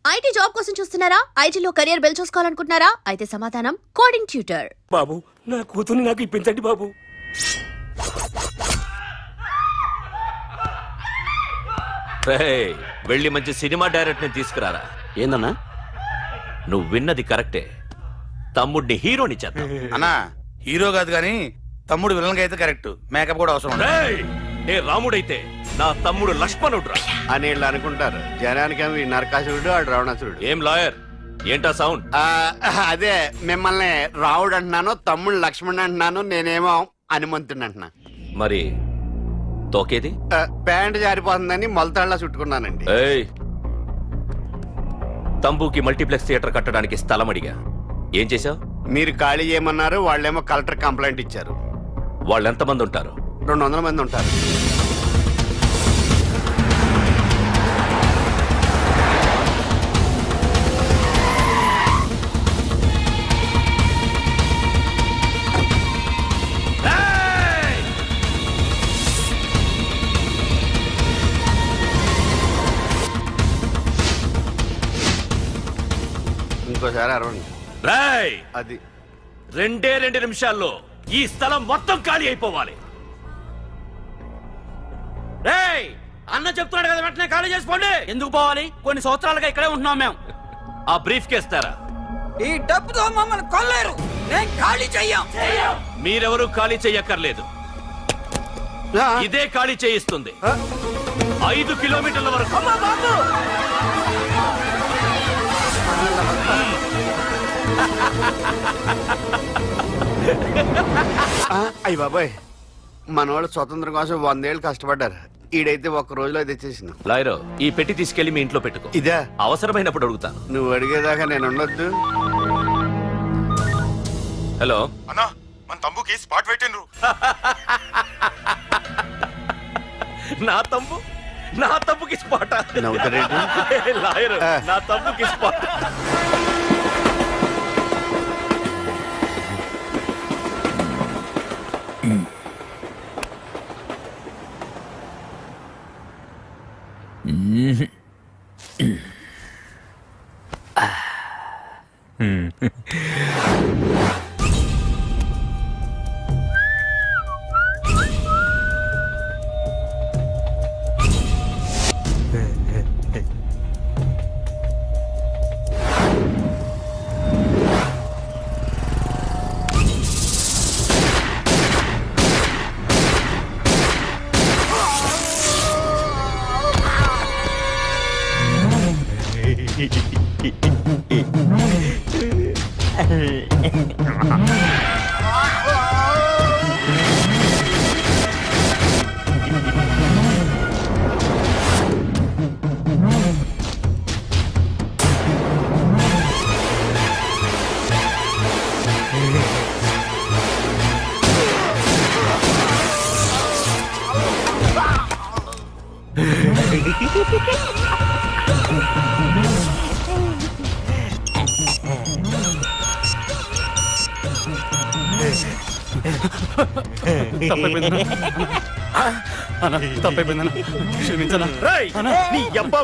IT job కోసం చూస్తున్నారా? ఐటీలో కెరియర్ బిల్డ్ చూసుకోవాలనుకుంటున్నారా? అయితే సమాధానం కోడింగ్ ట్యూటర్. బాబు నా కూతుర్ని నాకు ఇప్పించండి బాబు. వెళ్ళి మంచి సినిమా డైరెక్ట్ ని తీసుకురారా. ఏందన్నా? నువ్వు విన్నది కరెక్టే, తమ్ముడిని హీరోని చేద్దాం. అన్నా హీరో కాదు గాని తమ్ముడు విలన్ అయితే కరెక్ట్. మేకప్ కూడా అవసరం ఏ రాముడైతే నా తమ్ముడు లక్ష్మణుడు అని వీళ్ళు అనుకుంటారు. జనానికేమో ఈ నరకాసురుడు ఆడు రావణాసురుడు. ఏం లాయర్ ఏంటా సౌండ్? అదే మిమ్మల్ని రావుడు అంటున్నాను, తమ్ముడు లక్ష్మణ్ అంటున్నాను, నేనేమో హనుమంతుడు అంటున్నా. మరి తోకేది? ప్యాంట్ జారిపోతుందని మొలతాళ్ళ చుట్టుకున్నానండి. ఏయ్, తంబుకి మల్టీప్లెక్స్ థియేటర్ కట్టడానికి స్థలం అడిగా, ఏం చేశావు? మీరు ఖాళీ చేయమన్నారు, వాళ్ళేమో కలెక్టర్ కంప్లైంట్ ఇచ్చారు. వాళ్ళు ఎంతమంది ఉంటారు? 200 మంది ఉంటారు. ఇంకోసారి అరవండి. రాయ్, అది 2 నిమిషాల్లో ఈ స్థలం మొత్తం ఖాళీ అయిపోవాలి. రేయ్, అన్న చెప్తున్నాడు కదా, వెంటనే ఖాళీ చేసుకోండి. ఎందుకు పోవాలి? కొన్ని సంవత్సరాలుగా ఇక్కడే ఉంటున్నాం మేము. ఆ బ్రీఫ్ కేస్తారా? ఈ డబ్బుతో మమ్మల్ని కొల్లేరు. నేను ఖాళీ చెయ్యం. మీరెవరూ ఖాళీ చెయ్యక్కర్లేదు, ఇదే ఖాళీ చేయిస్తుంది. 5 కిలోమీటర్ల వరకు. అయ్య బాబాయ్, మనవాళ్ళు స్వతంత్రం కోసం 100 ఏళ్ళు కష్టపడ్డారు. ఈడైతే ఒక్క రోజులో తెచ్చేసిన. లాయరో, ఈ పెట్టి తీసుకెళ్లి మీ ఇంట్లో పెట్టుకో. ఇదే అవసరమైనప్పుడు అడుగుతాను. నువ్వు అడిగేదాకా నేను ఉండొద్దు. హలో అన్నా, మన తమ్ముకి స్పాట్ పెట్టిండ్రు. నా తమ్ముకి స్పాట్. లాయర్, నా తమ్ముకి స్పాట్.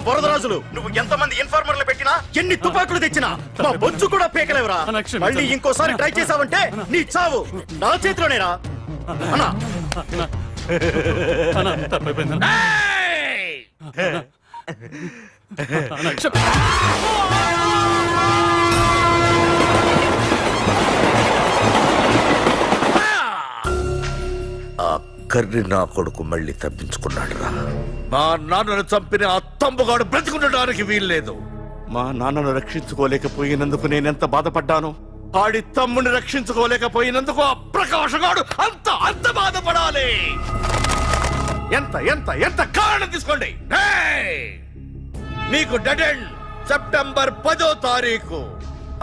వరదరాజులు, నువ్వు ఎంతమంది ఇన్ఫార్మర్లు పెట్టినా, ఎన్ని తుపాకులు తెచ్చినా మా బొచ్చు కూడా పీకలేవురా. మళ్ళీ ఇంకోసారి ట్రై చేసావంటే నీ చావు నా చేతిలోనేరా. అన్నా కర్రి నా కొడుకు మళ్ళీ తప్పించుకున్నాడు రా. మా నాన్నను చంపిన ఆ తంబుగాడు బ్రతికుండడానికి వీల్లేదు. మా నాన్నను రక్షించుకోలేకపోయినందుకు నేనెంత బాధపడ్డాను, ఆడి తమ్ముని రక్షించుకోలేకపోయినందుకు ఆ ప్రకాశగాడు అంత బాధపడాలి. ఎంత ఎంత ఎంత కారణం తీసుకోండి. మీకు డెడ్ ఎండ్ సెప్టెంబర్ 10వ తారీఖు.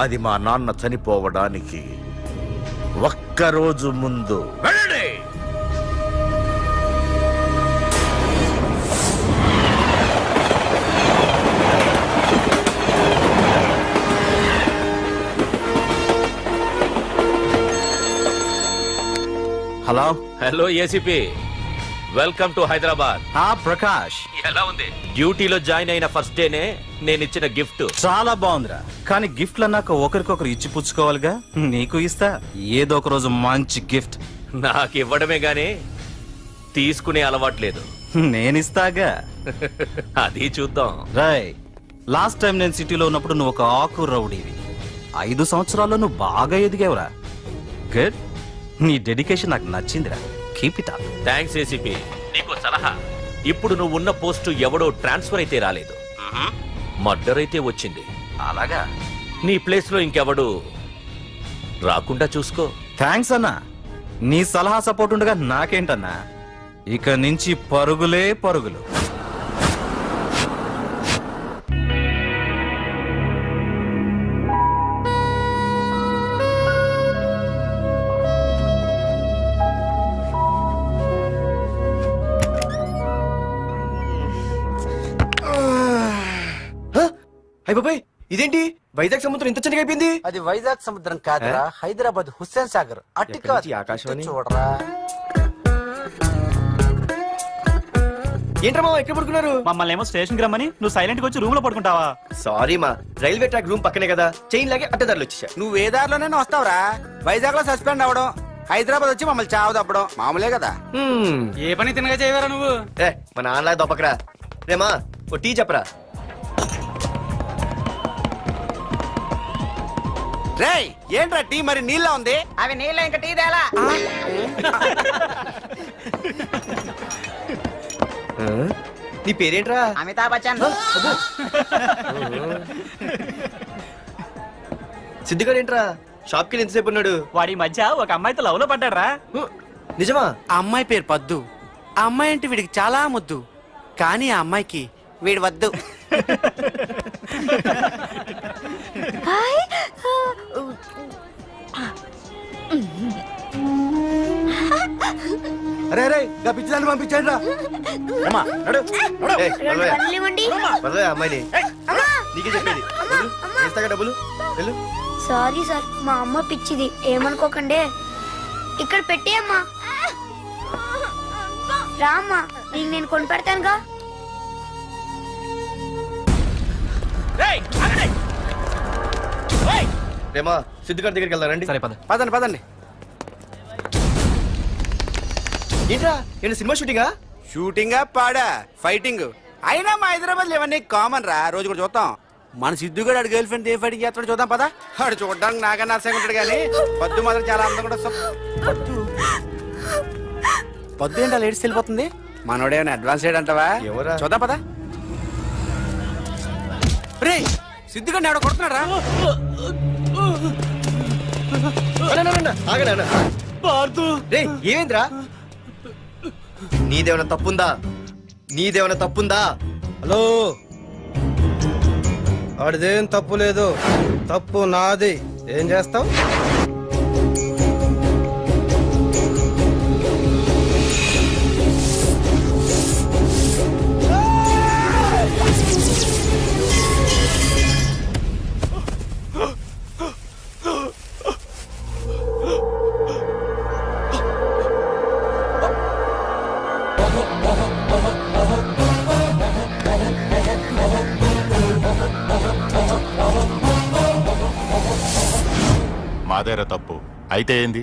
అది మా నాన్న చనిపోవడానికి ఒక్కరోజు ముందు. వెళ్ళండి. Hello hello ACP, welcome to Hyderabad. Prakash ఎలా ఉంది? డ్యూటీలో జాయిన్ అయిన ఫస్ట్ డేనే నేను ఇచ్చిన గిఫ్ట్. చాలా బాగుందిరా, కానీ గిఫ్ట్లు అన్నాక ఒకరికొకరు ఇచ్చి పుచ్చుకోవాలిగా. నీకు ఇస్తా ఏదో ఒక రోజు మంచి గిఫ్ట్. నాకు ఇవ్వడమే గానీ తీసుకునే అలవాటు లేదు. నేనిస్తాగా. అది చూద్దాం. రాయ్, లాస్ట్ టైం నేను సిటీలో ఉన్నప్పుడు నువ్వు ఒక ఆకు రౌడీవి. 5 సంవత్సరాల్లో నువ్వు బాగా ఎదిగావురా. గుడ్. నీ డెడికేషన్ నాకు నచ్చిందిరా. Keep it up. Thanks ACP. నీకు సలహా. ఇప్పుడు నువ్వు ఉన్న పోస్టు ఎవడో ట్రాన్స్ఫర్ అయితే రాలేదు, మర్డర్ అయితే వచ్చింది. అలాగా? నీ ప్లేస్ లో ఇంకెవడు రాకుండా చూసుకో. థ్యాంక్స్ అన్నా. నీ సలహా సపోర్ట్ ఉండగా నాకేంటన్నా, ఇక నుంచి పరుగులే పరుగులు. అయ్య బాబాయ్, ఇదేంటి వైజాగ్ సముద్రం ఇంత చిన్నగా అయిపోయింది? అది వైజాగ్ సముద్రం కాదురా, హైదరాబాద్ హుస్సేన్ సాగర్. అట్టి ఎక్కడి నుంచి ఆకాశవాణి? చూడరా. ఏంట్రా మామ ఎక్కడ పడుకున్నారు? మమ్మల్ని ఏమో స్టేషన్ కి రమ్మని నువ్వు సైలెంట్ గా వచ్చి రూమ్ లో పడుకుంటావా? సారీ మా, రైల్వే ట్రాక్ రూమ్ పక్కనే కదా, చైన్ లాగే అడ్డదారులు వచ్చేసా. నువ్వు ఏ దారిలోనే వస్తావురా. వైజాగ్ లో సస్పెండ్ అవ్వడం, హైదరాబాద్ వచ్చి మమ్మల్ని చావు తప్పడం మామూలే కదా. ఏ పని తినగా చేయవరా నువ్వు? మా నాన్నలాగా దొప్పకరా. రేమా ఓ టీ చెప్పరా. రేయ్, ఏంట్రా టీ మరి నీళ్ళ ఉంది? అవి నీళ్ళు ఇంకా టీ తేలా. నీ పేరేంట్రా? అమితాబ్ బచ్చన్. సిద్ధిగాడు ఏంట్రా షాప్ కి ఎంతసేపు ఉన్నాడు? వాడి మధ్య ఒక అమ్మాయితో లవ్ లో పడ్డారా? నిజమా? ఆ అమ్మాయి పేరు పద్దు. ఆ అమ్మాయి అంటే వీడికి చాలా ముద్దు, కానీ ఆ అమ్మాయికి వీడు వద్దు. అరే అరే పిచ్చిదాన్ని పంపించండి రా. అమ్మాయిని నీకే చెప్పేది. ఇస్తాగా డబ్బులు. వెళ్ళు. సారీ సార్, మా అమ్మ పిచ్చిది, ఏమనుకోకండి. ఇక్కడ పెట్టి అమ్మా. రామ్మా, నీకు నేను కొని పెడతానుగా. రేమా సిద్ధిగారి దగ్గరికి వెళ్దాం. సరే పద. పదండి పదండి. ఏంట్రా ఏంటి సినిమా షూటింగా? షూటింగ్ పాడా ఫైటింగ్ అయినా మా హైదరాబాద్ లో ఇవన్నీ కామన్ రా, రోజు కూడా చూద్దాం. మన సిద్ధు గారు గర్ల్ ఫ్రెండ్ ఏ ఫైటింగ్ చేస్తాడో చూద్దాం పదా. వాడు చూడడానికి నాకన్నా అసహ్యంగా ఉంటాడు, కానీ పద్దు మాత్రం చాలా అందంగా ఉంటుంది. పద్దు పద్దు ఏంటో లేడీస్ వెళ్ళిపోతుంది. మనోడేమైనా అడ్వాన్స్ అంటావా? ఎవరా? చూద్దాం పదా. రే, సిద్ధు గారిని ఎవడో కొడుతున్నాడు రా. ఏమైందిరా? నీదేమైనా తప్పుందా? నీదేమైనా తప్పుందా? హలో, ఆడిదేం తప్పు లేదు, తప్పు నాది. ఏం చేస్తావు? మాదేరా తప్పు అయితే ఏంది?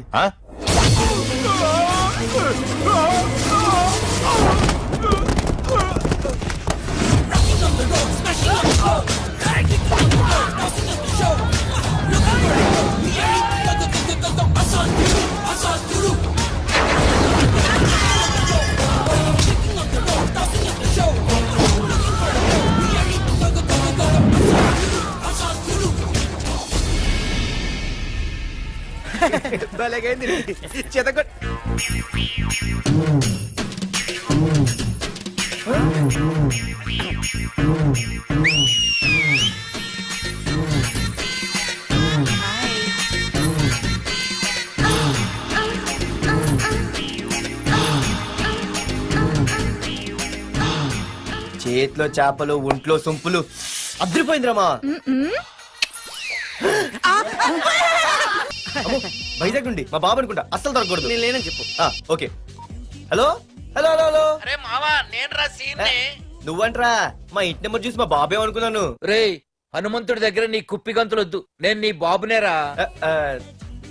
చేతిలో చేపలు, ఒంట్లో సొంపులు. అదిరిపోయిందిరామా. వైజాగ్ నుండి మా బాబు అనుకుంటా, అస్సలు దొరకకూడదు. నేను లేనని చెప్పు. Okay. Hello hello hello hello అరే మావా నేను రా సీన్ నువ్వంట్రా మా ఇంటి నెంబర్ చూసి మా బాబే అనుకున్నాను. రే హనుమంతుడి దగ్గర నీ కుప్పి గంతులొద్దు, నేను నీ బాబునేరా.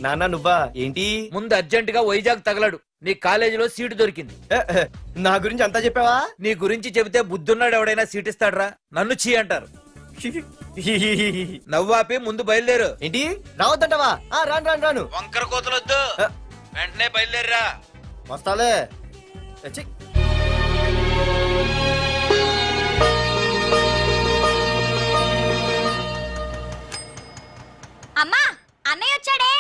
నాన్న నువ్వా ఏంటి? ముందు అర్జెంట్ గా వైజాగ్ తగలడు, నీ కాలేజీలో సీటు దొరికింది. నా గురించి అంతా చెప్పావా? నీ గురించి చెబితే బుద్ధున్నాడు ఎవడైనా సీట్ ఇస్తాడ్రా, నన్ను చీ అంటారు. నవ్వాపి ముందు బయలుదేరు. ఏంటి రావద్దంటావా? రాను రాను రాను. వంకర కోతలొద్దు, వెంటనే బయలుదేరరా. వస్తాలే. ఛీ. అమ్మా అన్నయ్య వచ్చాడే.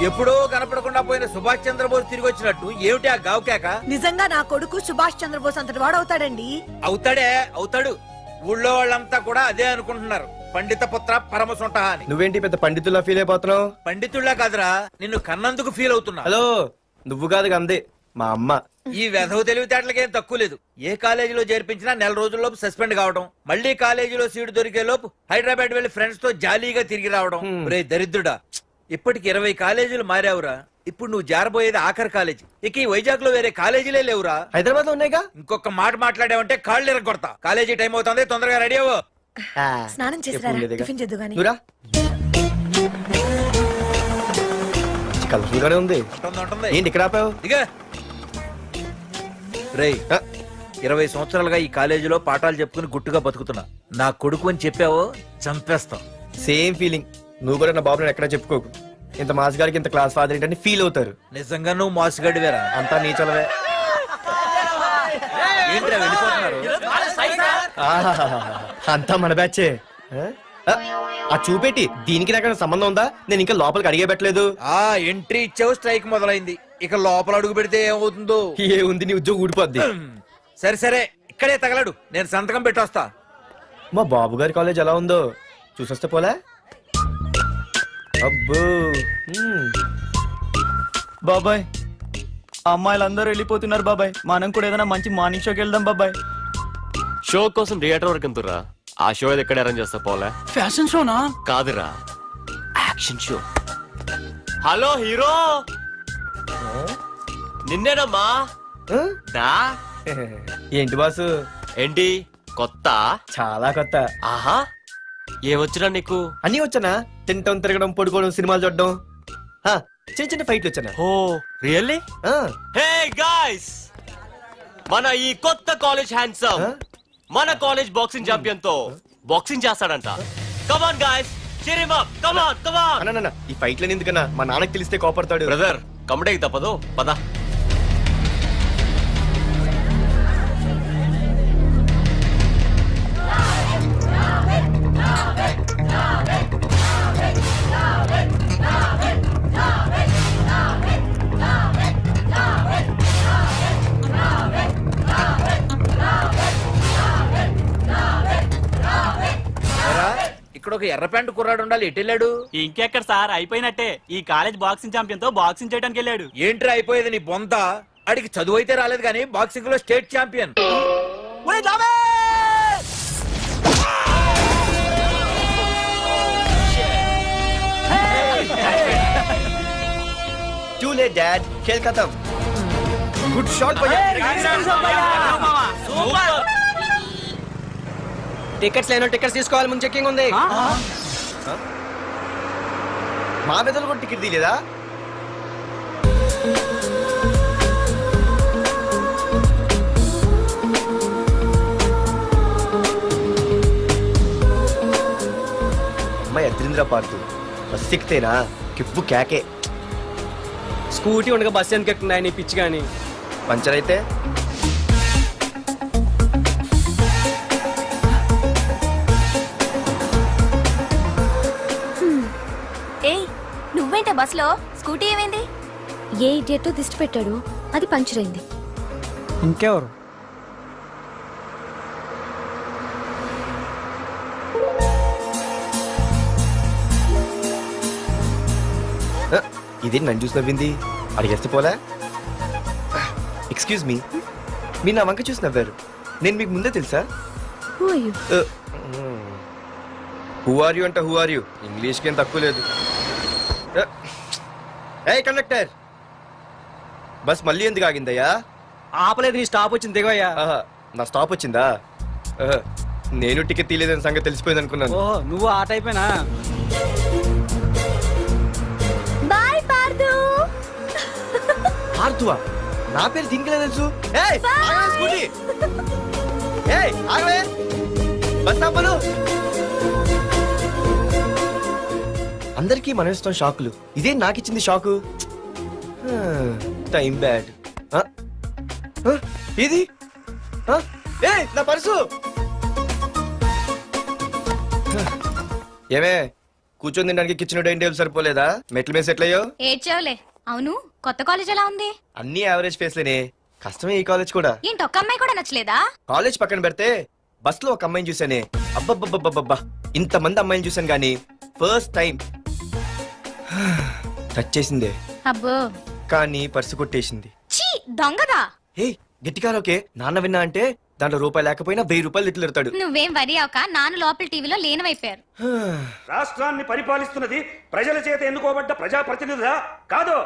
ఎప్పుడో కనపడకుండా పోయిన సుభాష్ చంద్రబోస్ తిరిగి వచ్చినట్టు ఏమిటి ఆ గావుకేక? నిజంగా నా కొడుకు సుభాష్ చంద్రబోస్ అంతటి వాడు అవుతాడండి. అవుతాడే అవుతాడు, ఊళ్ళో వాళ్ళంతా కూడా అదే అనుకుంటున్నారు, పండిత పుత్ర పరమసుంట అని. నువ్వేంటి పెద్ద పండితుల్లా ఫీల్ అయిపోతున్నావు? పండితుళ్ళ కాదురా, నిన్ను కన్నందుకు ఫీల్ అవుతున్నా. హలో నువ్వు కాదు అందే మా అమ్మ. ఈ వెధవ తెలివితేటలకేం తక్కువ లేదు. ఏ కాలేజీలో చేర్పించినా నెల రోజుల్లోపు సస్పెండ్ కావడం, మళ్ళీ కాలేజీలో సీటు దొరికే లోపు హైదరాబాద్ వెళ్లి ఫ్రెండ్స్ తో జాలీగా తిరిగి రావడం. రే దరిద్రుడా, ఇప్పటికి 20 కాలేజీలు మారావురా. ఇప్పుడు నువ్వు జారబోయేది ఆఖరి కాలేజీ. ఇక ఈ వైజాగ్ లో వేరే కాలేజీలే లేవురా. హైదరాబాద్ లో ఉన్నాయిగా. ఇంకొక మాట మాట్లాడావంటే కాళ్ళు ఎరగొడతా. కాలేజీ టైం అవుతుంది, తొందరగా రెడీ అవ్వు. స్నానం టిఫిన్ చేద్దు గాని. కలర్ఫుల్ గానే ఉంది. ఉంటుంది. ఏంటి ఇక్కడ ఆపావు? ఇక రేయ్ 20 సంవత్సరాలుగా ఈ కాలేజీలో పాఠాలు చెప్పుకుని గుట్టుగా బతుకుతున్నా. నా కొడుకు అని చెప్పావో చంపేస్తాం. Same feeling. నువ్వు కూడా నా బాబు నేను ఎక్కడా చెప్పుకోకు. ఇంత మాస్ గారికి ఇంత క్లాస్ ఫాదర్ ఏంటని ఫీల్ అవుతారు. నిజంగా నువ్వు మోసగాడివేరా. అంతా నీ చలవే. ఏంట్రా వెళ్ళిపోతున్నారు? అంతా మన బ్యాచే. ఆ చూపెట్టి దీనికి నాకు సంబంధం ఉందా? నేను ఇంకా లోపలికి అడిగే పెట్టలేదు. ఆ ఎంట్రీ ఇచ్చావు, స్ట్రైక్ మొదలైంది. ఇక లోపల అడుగు పెడితే ఏమవుతుందో. ఏ ఉంది, నీ ఉద్యోగం ఊడిపోద్ది. సరే సరే ఇక్కడే తగలడు, నేను సంతకం పెట్టొస్తా. మా బాబు గారి కాలేజ్ ఎలా ఉందో చూసొస్తే పోలే. అబ్బో బాబాయ్ అమ్మాయిలందరూ వెళ్ళిపోతున్నారు బాబాయ్, మనం కూడా ఏదైనా మంచి మార్నింగ్ షోకి వెళ్దాం బాబాయ్. షో కోసం థియేటర్ వరకు ఎంతురా? ఆ షో ఏది ఎక్కడ అరేంజ్ చేస్తా పోలే? ఫ్యాషన్ షోనా? కాదురా, యాక్షన్ షో. హలో హీరో, నిన్నేనమ్మా. దా. ఏంటి బాసు? ఏంటి కొత్త? చాలా కొత్త. ఆహా, ఏమొచ్చినా నీకు? అన్నీ వచ్చానా? తింటం, తిరగడం, పడుకోవడం, సినిమాలు చూడడం, చిన్న చిన్న ఫైట్లు వచ్చానా? ఓ రియల్లీ? హే గాయ్స్, మన ఈ కొత్త కాలేజ్ హ్యాండ్సమ్ మన కాలేజ్ బాక్సింగ్ ఛాంపియన్ తో బాక్సింగ్ చేస్తాడంట. Come on guys, cheer him up. Come on, come on. అన్న ఈ ఫైట్లని ఎందుకన్నా? మా నాన్నకి తెలిస్తే కోపడతాడు. బ్రదర్ కమడేకి తప్పదు, పద. ఇక్కడ ఒక ఎర్ర ప్యాంటు కుర్రాడు ఉండాలి, ఎటు వెళ్ళాడు? ఇంకెక్కడ సార్, అయిపోయినట్టే. ఈ కాలేజ్ బాక్సింగ్ ఛాంపియన్ తో బాక్సింగ్ చేయడానికి వెళ్ళాడు. ఏంట్రా అయిపోయేది నీ బొంత? అడిగి చదువు అయితే రాలేదు కానీ బాక్సింగ్ లో state champion. Too late, Dad. खेल खत्म. Good shot, भैया. టికెట్స్ లేనో టికెట్స్ తీసుకోవాలి, ముందు చెక్కింగ్ ఉంది. మా పెద్దలు కూడా టికెట్ తీయలేదా? అమ్మాయి అద్రింద్ర పార్తు బస్ ఎక్కితేనా కిప్పు కేకే. స్కూటీ ఉండగా బస్సు ఎందుకు ఎక్కుతున్నాయి నీ పిచ్చి కానీ? పంచర్ అయితే నువ్వేంటే బస్సులో? స్కూటీ ఏమైంది? ఏ ఇడియట్ దిష్టి పెట్టాడు, అది పంచర్ అయింది. ఇంకెవరు? ఇదేంటి నన్ను చూసి నవ్వింది? అడిగేస్తే పోలే. ఎక్స్క్యూజ్ మీ, మీరు నా వంక చూసి నవ్వారు. నేను మీకు ముందే తెలుసా? హూ ఆర్ యూ అంటే హూ ఆర్ యూ, ఇంగ్లీష్కి ఏం తక్కువ లేదు. ఏ కండక్టర్, బస్ మళ్ళీ ఎందుకు ఆగిందయ్యా? ఆపలేదు, నీ స్టాప్ వచ్చింది దిగవయ్యా. ఆహా, నా స్టాప్ వచ్చిందా? ఆహా, నేను టికెట్ తీయలేదని సంగతి తెలిసిపోయింది అనుకున్నాను. ఓహో, నువ్వు ఆ టైపేనా? బాయ్ పార్దు. ఆర్తువా? నా పేరు దీనికిలే తెలుసు. ఏయ్, ఆగవే స్కూటీ. ఏయ్, ఆగవే. బస్ ఆపలు. అందరికీ మనం ఇస్తాం షాకులు, ఇదే నాకు ఇచ్చింది షాకు. Time bad. ఇది ఏయ్, నా పర్సు. ఏమే, కూర్చొని తినడానికి కిచెన్ డైనింగ్ టేబుల్ సరిపోలేదా? మెట్ల మీద సెట్ అయ్యో. ఏడ్చావులే. అవును, కొత్త కాలేజ్ ఎలా ఉంది? అన్ని యావరేజ్ ఫేస్లేనే. కష్టమే ఈ కాలేజ్ కూడా. ఏంటి, ఒక్క అమ్మాయి కూడా నచ్చలేదా? కాలేజ్ పక్కన పెడితే బస్ లో ఒక అమ్మాయిని చూసానే, అబ్బబ్బబ్బబ్బబ్బా, ఇంతమంది అమ్మాయిని చూసాను గానీ ఫస్ట్ టైం టచ్ చేసిందే. అబ్బో, కానీ పర్సు కొట్టేసింది. చీ దొంగదా. హే, గట్టిగా ఓకే. నాన్న విన్నా అంటే దాంట్లో రూపాయి లేకపోయినా 1000 రూపాయలు తిట్లు. నువ్వేం వరి అవక, నాన్న లోపల టీవీలో లేనవైపోయారు. రాష్ట్రాన్ని పరిపాలిస్తున్నది ప్రజల చేత ఎన్నుకోబడ్డ ప్రజాప్రతినిధులా కాదు,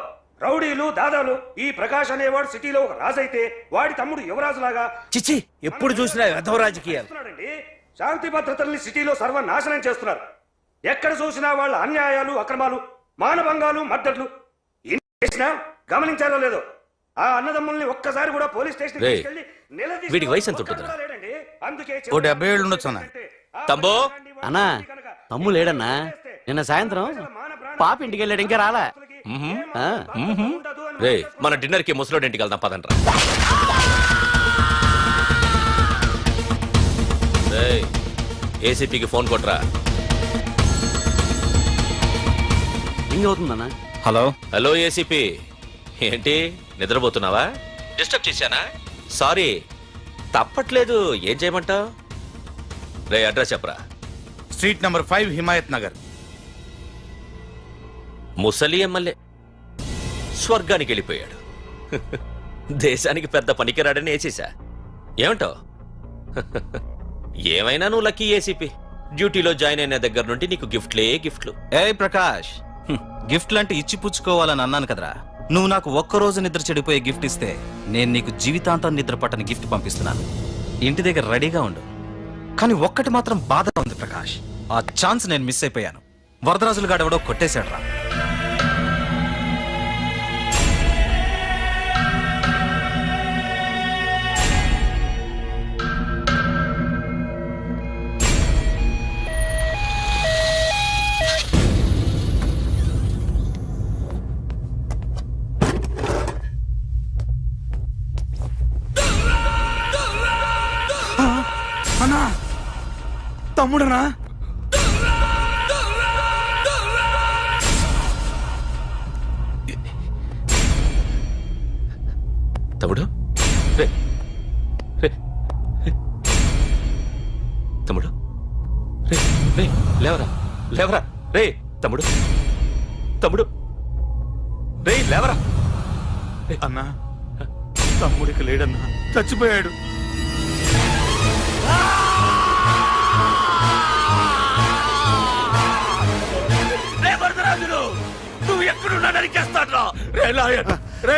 రౌడీలు దాదాలు. ఈ ప్రకాష్ అనేవాడు సిటీలో ఒక రాజైతే వాడి తమ్ముడు యువరాజులాగా చిచ్చి, ఎప్పుడు చూసినా వెధవ రాజకీయాలు. చేస్తున్నాడండి. శాంతి భద్రతల్ని సిటీలో సర్వనాశనం చేస్తున్నారు. ఎక్కడ చూసినా వాళ్ళ అన్యాయాలు, అక్రమాలు, మానభంగాలు, మద్దతులు. ఇన్ని చేసినా గమనించారో లేదో, ఆ అన్నదమ్ముల్ని ఒక్కసారి కూడా పోలీస్ స్టేషన్ రేయ్, తీసుకెళ్లి నిలదీసిన వీడికి వయసు ఎంత ఉంటుందిరా? ఒక్కడు లేడండి. అందుకే ఓ 70 ఏళ్ళు ఉండొచ్చు అన్న. తమ్ముడు? అన్నా, తమ్ము లేడన్నా. నిన్న సాయంత్రం పాప ఇంటికి వెళ్ళాడు, ఇంకా రాలా. ఆ. రే, మన డిన్నర్ కి ముసలోడి ఇంటికి వెళ్దాం పదండ్రా. రేయ్, ఏసీపీకి ఫోన్ కొట్రా. రింగ్ అవుతుందన్నా. Hello hello, ACP. ఏంటి నిద్రపోతున్నావా? డిస్టర్బ్ చేశానా? సారీ, తప్పట్లేదు. ఏం చేయమంటావు? రే, అడ్రస్ చెప్పరా. Street number 5 Himayat Nagar. ముసలి ఎమ్మెల్యే స్వర్గానికి వెళ్ళిపోయాడు. దేశానికి పెద్ద పనికిరాడని వేసేసా. ఏమంటావు? ఏమైనా నువ్వు లక్కీ ఏసీపీ. డ్యూటీలో జాయిన్ అయిన దగ్గర నుండి నీకు గిఫ్ట్లే గిఫ్ట్లు. ఏ ప్రకాష్, గిఫ్ట్లు అంటే ఇచ్చి పుచ్చుకోవాలని అన్నాను కదరా. నువ్వు నాకు ఒక్కరోజు నిద్ర చెడిపోయే గిఫ్ట్ ఇస్తే నేను నీకు జీవితాంతం నిద్ర పట్టని గిఫ్ట్ పంపిస్తున్నాను. ఇంటి దగ్గర రెడీగా ఉండు. కానీ ఒక్కటి మాత్రం బాధగా ఉంది ప్రకాష్, ఆ ఛాన్స్ నేను మిస్ అయిపోయాను. వరదరాజులు గాడెవడో కొట్టేశాడు రా. తమ్ముడనా? తమ్ముడు? రే, రే, రే. తమ్ముడు? రే, రే, లేవరా, లేవరా. రే తమ్ముడు, తమ్ముడు, రే లేవరా. అన్నా, తమ్ముడికి లేడన్నా, చచ్చిపోయాడు. నువ్వు ఎక్కడున్నా నరికేస్తాడ్రా. రే లాయర్, రే